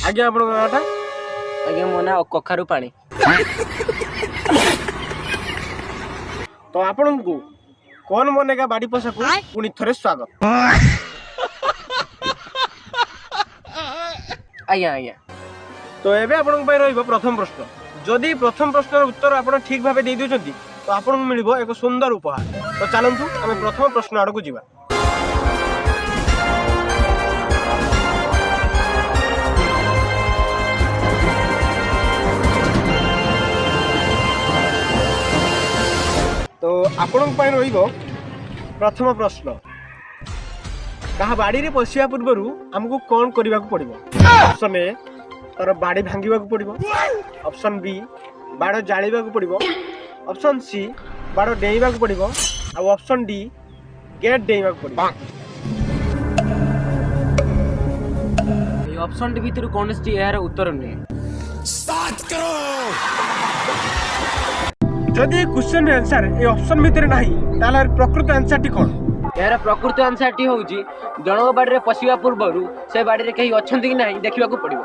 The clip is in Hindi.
आज्ञा आपन नाटा आज्ञा मो ना कखारु पानी। तो आपन को कौन बनेगा बाड़ी पोसा को पुनी थरे स्वागत। आज्ञा आज्ञा तो एबे आपन पय रहइबो प्रथम प्रश्न। जदि प्रथम प्रश्नर उत्तर आपन ठीक भाबे दे दिउछंती तो आपन मिलिबो एक सुंदर उपहार। तो चलंतु हम प्रथम प्रश्न आड़ को जीवा। तो आपन पय रहइबो प्रथम प्रश्न। कहा बाड़ी रे पसिया पूर्वरु हमको कौन करबा को पड़िबो? ऑप्शन ए तार बाड़ी भांगिबा को पड़िबो, ऑप्शन बी बाड़ जाळिबा को पड़िबो, ऑप्शन सी बाड़ डेइबा को पड़िबो और ऑप्शन डी गेट डेइबा को पड़िबो। ए ऑप्शन डी भीतर कोन सी यार उत्तर नै। स्टार्ट करो। जदि क्वेश्चन आंसर ए ऑप्शन भीतर नाही ताला प्रकृत आंसर टी कोन? यार प्रकृत आंसर टी होउची जनक बाड़ी रे पसिवा पूर्वरु से बाड़ी रे कहीं अछंती कि नाही देखिबा को पड़िबो।